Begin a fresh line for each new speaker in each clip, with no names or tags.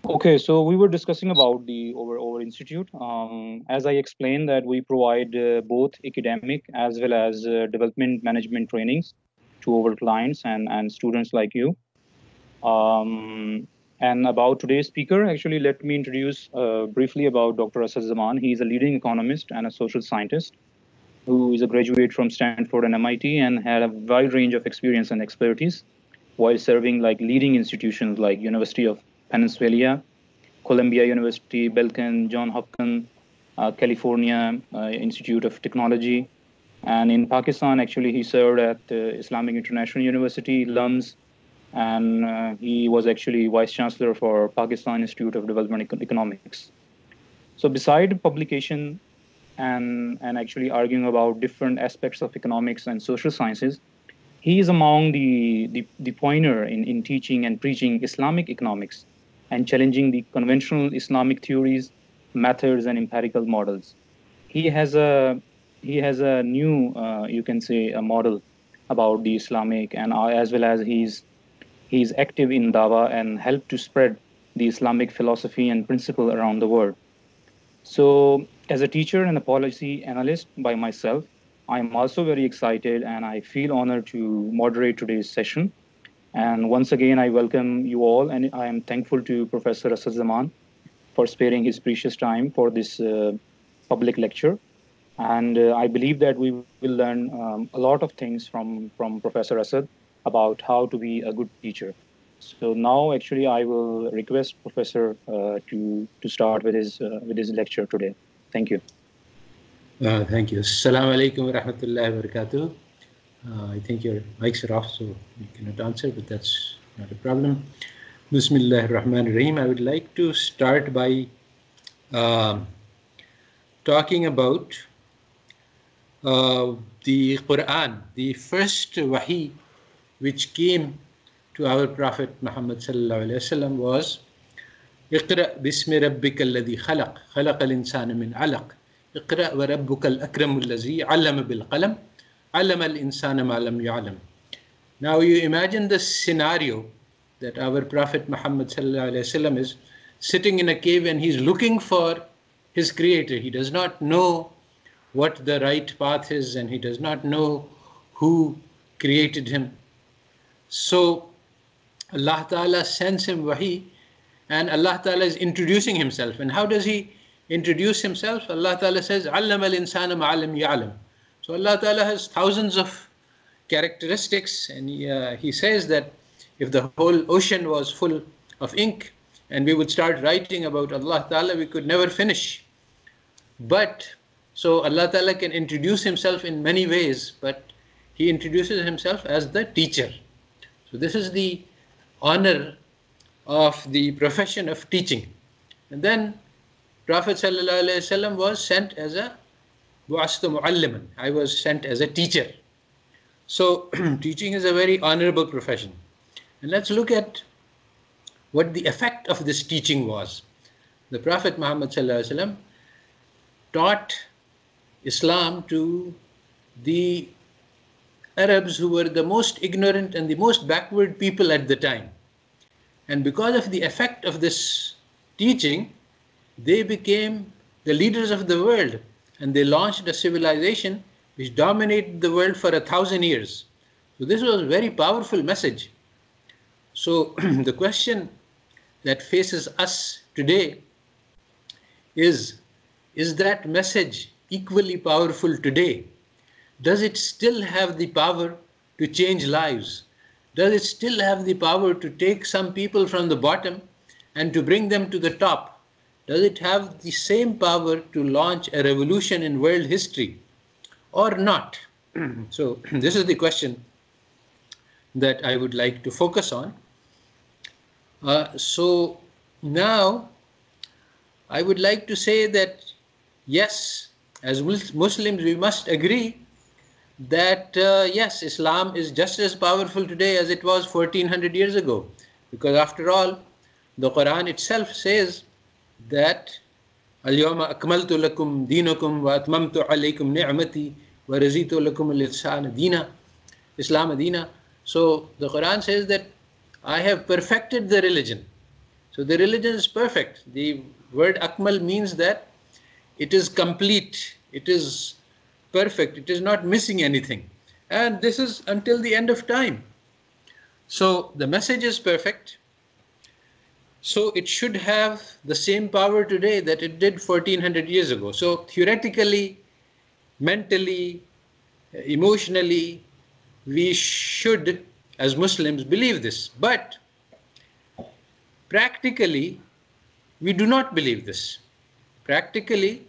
Okay, so we were discussing about the our institute. As I explained, that we provide both academic as well as development management trainings to our clients and students like you. And about today's speaker, actually, let me introduce briefly about Dr. Asad Zaman. He is a leading economist and a social scientist who is a graduate from Stanford and MIT and had a wide range of experience and expertise while serving like leading institutions like University of Pennsylvania, Columbia University, Belkin, John Hopkins, California Institute of Technology. And in Pakistan, actually, he served at Islamic International University, LUMS, and he was actually Vice Chancellor for Pakistan Institute of Development Economics. So beside publication and actually arguing about different aspects of economics and social sciences, he is among the pioneer in teaching and preaching Islamic economics and challenging the conventional Islamic theories, methods, and empirical models. He has a he has a new, you can say, a model about the Islamic, and as well as he's active in Dawa and helped to spread the Islamic philosophy and principle around the world. So, as a teacher and a policy analyst by myself, I am also very excited and I feel honored to moderate today's session. And once again, I welcome you all, and I am thankful to Professor Asad Zaman for sparing his precious time for this public lecture. And I believe that we will learn a lot of things from Professor Asad about how to be a good teacher. So now, actually, I will request Professor to start with his lecture today. Thank you.
Thank you. Assalamu alaikum wa rahmatullahi wa barakatuh. I think your mics are off, so you cannot answer, but that's not a problem. Bismillahir Rahmanir Rahim. I would like to start by talking about the Quran, the first wahi which came to our Prophet Muhammad sallallahu alaihi wasallam was اقرأ باسم ربك الذي خلق خلق الإنسان من علق اقرأ وربك الأكرم الذي علم بالقلم علم الإنسان ما لم يعلم. Now you imagine the scenario that our Prophet Muhammad sallallahu alaihi wasallam is sitting in a cave and he's looking for his creator. He does not know what the right path is and he does not know who created him. So Allah Ta'ala sends him wahi and Allah Ta'ala is introducing himself. And how does he introduce himself? Allah Ta'ala says, عَلَّمَ الْإِنسَانَ مَا لَمْ يَعْلَمْ. So Allah Ta'ala has thousands of characteristics, and he says that if the whole ocean was full of ink and we would start writing about Allah Ta'ala, we could never finish. But so Allah Ta'ala can introduce himself in many ways, but he introduces himself as the teacher. So this is the honor of the profession of teaching. And then Prophet sallallahu alaihi wasallam was sent as a bu'astu mu'alliman. I was sent as a teacher. So teaching is a very honorable profession. And let's look at what the effect of this teaching was. The Prophet Muhammad sallallahu alaihi wasallam taught Islam to the Arabs who were the most ignorant and the most backward people at the time. And because of the effect of this teaching, they became the leaders of the world and they launched a civilization which dominated the world for 1,000 years. So this was a very powerful message. So the question that faces us today is that message equally powerful today? Does it still have the power to change lives? Does it still have the power to take some people from the bottom and to bring them to the top? Does it have the same power to launch a revolution in world history or not? So this is the question that I would like to focus on. So now I would like to say that yes, as Muslims we must agree that yes, Islam is just as powerful today as it was 1400 years ago, because after all the Quran itself says that اليوم أكملت لكم دينكم وأتممت عليكم نعمتي ورزيت لكم الإسلام دينا Islam Adina. So the Quran says that I have perfected the religion. So the religion is perfect. The word akmal means that it is complete, it is perfect, it is not missing anything. And this is until the end of time. So the message is perfect. So it should have the same power today that it did 1400 years ago. So theoretically, mentally, emotionally, we should, as Muslims, believe this. But practically, we do not believe this. Practically,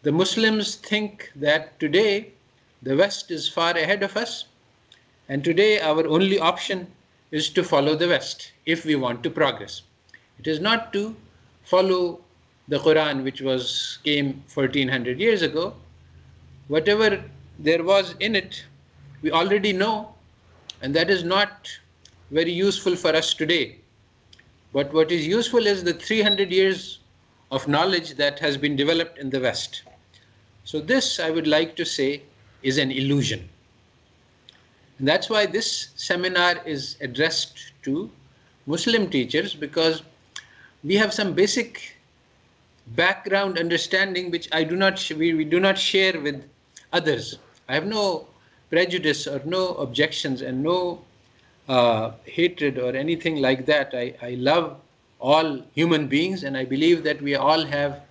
the Muslims think that today the West is far ahead of us, and today our only option is to follow the West if we want to progress. It is not to follow the Quran, which came 1400 years ago. Whatever there was in it, we already know, and that is not very useful for us today. But what is useful is the 300 years of knowledge that has been developed in the West. So this, I would like to say, is an illusion. And that's why this seminar is addressed to Muslim teachers, because we have some basic background understanding which we do not share with others. I have no prejudice or no objections and no hatred or anything like that. I love all human beings, and I believe that we all have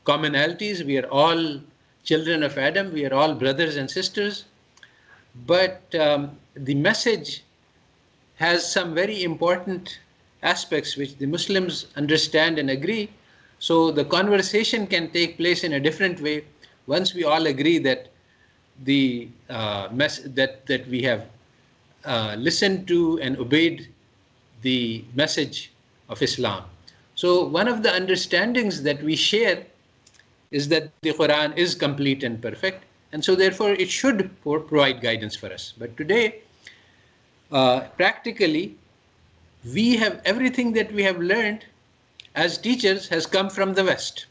commonalities. We are all children of Adam. We are all brothers and sisters. But the message has some very important aspects which the Muslims understand and agree. So the conversation can take place in a different way once we all agree that the that we have listened to and obeyed the message of Islam. So one of the understandings that we share is that the Quran is complete and perfect, and so therefore it should provide guidance for us. But today, practically, we have everything that we have learned as teachers has come from the West,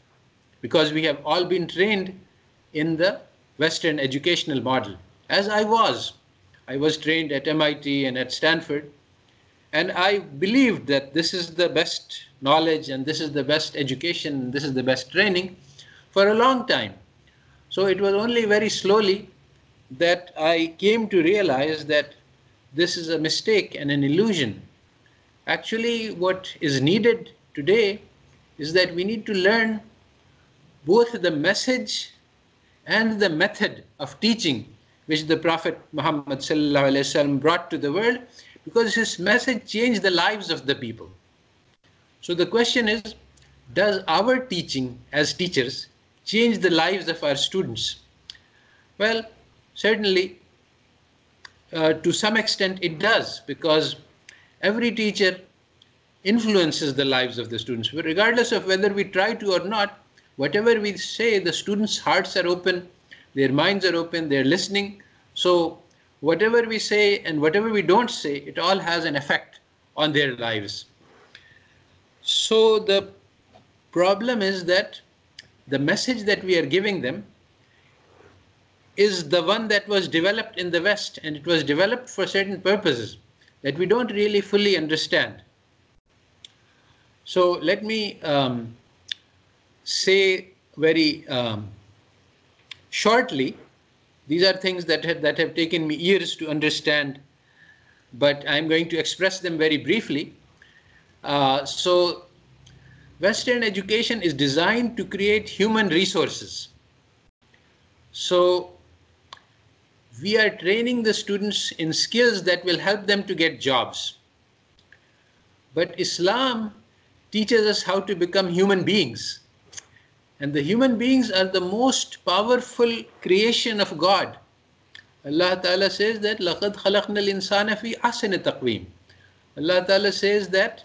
because we have all been trained in the Western educational model. As I was trained at MIT and at Stanford, and I believed that this is the best knowledge and this is the best education and this is the best training for a long time. So it was only very slowly that I came to realize that this is a mistake and an illusion. Actually, what is needed today is that we need to learn both the message and the method of teaching which the Prophet Muhammad ﷺ brought to the world, because his message changed the lives of the people. So the question is, does our teaching as teachers change the lives of our students? Well, certainly to some extent it does, because every teacher influences the lives of the students. But regardless of whether we try to or not, whatever we say, the students' hearts are open, their minds are open, they're listening. So whatever we say and whatever we don't say, it all has an effect on their lives. So the problem is that the message that we are giving them is the one that was developed in the West, and it was developed for certain purposes that we don't really fully understand. So let me say very shortly, these are things that have taken me years to understand, but I'm going to express them very briefly. So Western education is designed to create human resources. So we are training the students in skills that will help them to get jobs. But Islam teaches us how to become human beings. And the human beings are the most powerful creation of God. Allah Ta'ala says that لَقَدْ خَلَقْنَا الْإِنسَانَ فِي أَحْسَنِ تَقْوِيمٍ. Allah Ta'ala says that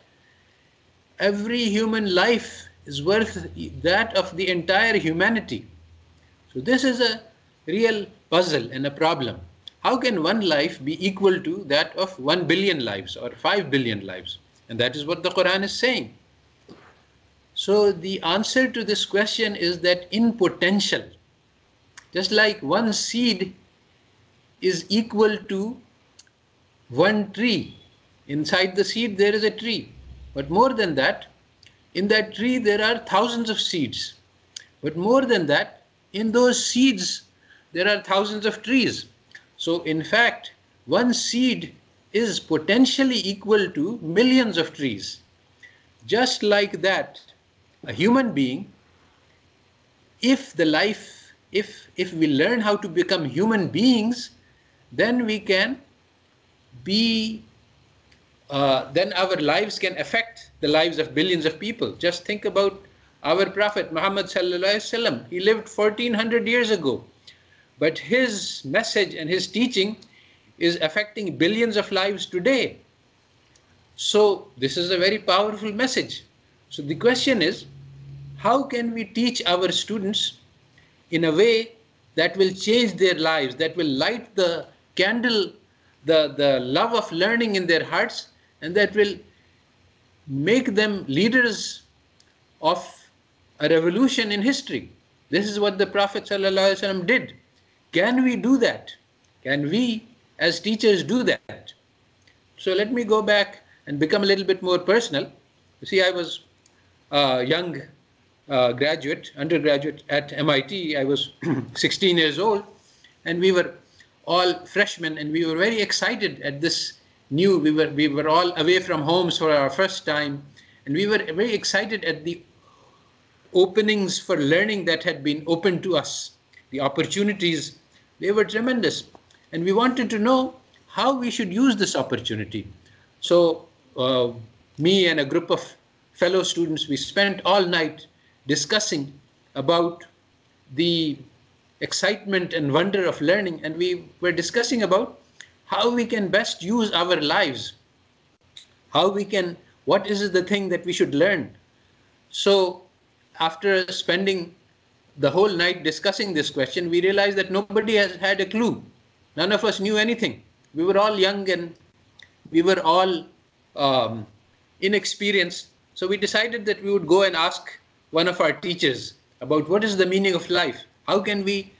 every human life is worth that of the entire humanity. So this is a real puzzle and a problem. How can one life be equal to that of 1 billion lives or 5 billion lives? And that is what the Quran is saying. So the answer to this question is that in potential, just like one seed is equal to one tree, inside the seed there is a tree. But more than that, in that tree there are thousands of seeds. But more than that, in those seeds there are thousands of trees. So in fact, one seed is potentially equal to millions of trees. Just like that, a human being, if we learn how to become human beings, then we can be then our lives can affect the lives of billions of people. Just think about our Prophet Muhammad sallallahu alaihi wasallam. He lived 1400 years ago, but his message and his teaching is affecting billions of lives today. So this is a very powerful message. So the question is, how can we teach our students in a way that will change their lives, that will light the candle, the love of learning in their hearts, and that will make them leaders of a revolution in history? This is what the Prophet ﷺ did. Can we do that? Can we as teachers do that? So let me go back and become a little bit more personal. You see, I was a young undergraduate at MIT. I was 16 years old, and we were all freshmen, and we were very excited at this new. We were all away from homes for our first time, and we were very excited at the openings for learning that had been opened to us. The opportunities, they were tremendous, and we wanted to know how we should use this opportunity. So me and a group of fellow students, we spent all night discussing about the excitement and wonder of learning, and we were discussing about how we can best use our lives, what is the thing that we should learn. So after spending the whole night discussing this question, we realized that nobody has had a clue. None of us knew anything. We were all young and we were all inexperienced. So we decided that we would go and ask one of our teachers about what is the meaning of life. How can we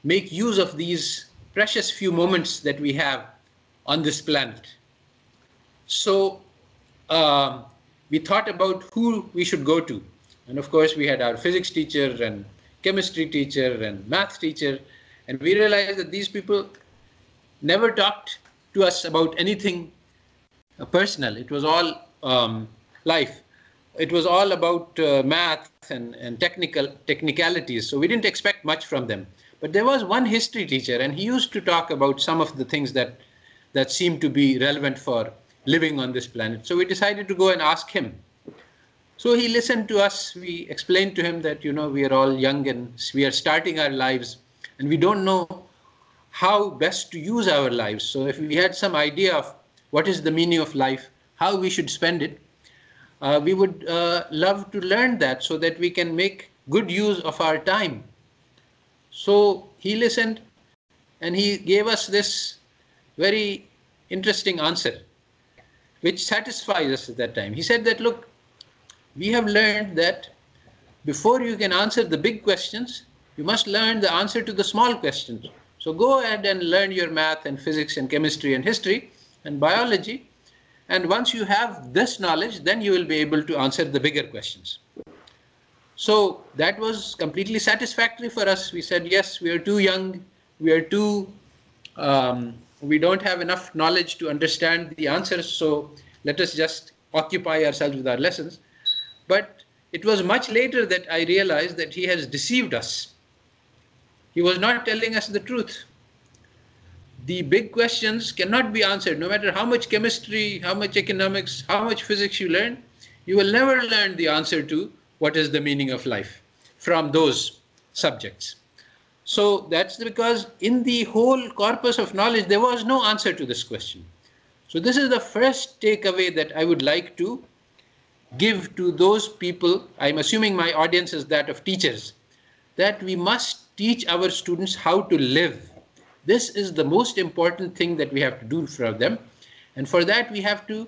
make use of these precious few moments that we have on this planet? So we thought about who we should go to. And of course, we had our physics teacher and chemistry teacher and math teacher. And we realized that these people never talked to us about anything personal. It was all life. It was all about math and technicalities. So we didn't expect much from them. But there was one history teacher, and he used to talk about some of the things that seemed to be relevant for living on this planet. So we decided to go and ask him. So he listened to us. We explained to him that, we are all young and we are starting our lives, and we don't know how best to use our lives. So if we had some idea of what is the meaning of life, how we should spend it, we would love to learn that so that we can make good use of our time. So he listened, and he gave us this very interesting answer, which satisfies us at that time. He said that, look, we have learned that before you can answer the big questions, you must learn the answer to the small questions. So go ahead and learn your math and physics and chemistry and history and biology. And once you have this knowledge, then you will be able to answer the bigger questions. So that was completely satisfactory for us. We said, yes, we are too young. We don't have enough knowledge to understand the answers. So let us just occupy ourselves with our lessons. But it was much later that I realized that he has deceived us. He was not telling us the truth. The big questions cannot be answered. No matter how much chemistry, how much economics, how much physics you learn, you will never learn the answer to what is the meaning of life from those subjects. So that's because in the whole corpus of knowledge, there was no answer to this question. So this is the first takeaway that I would like to give to those people. I'm assuming my audience is that of teachers, that we must teach our students how to live. This is the most important thing that we have to do for them. And for that, we have to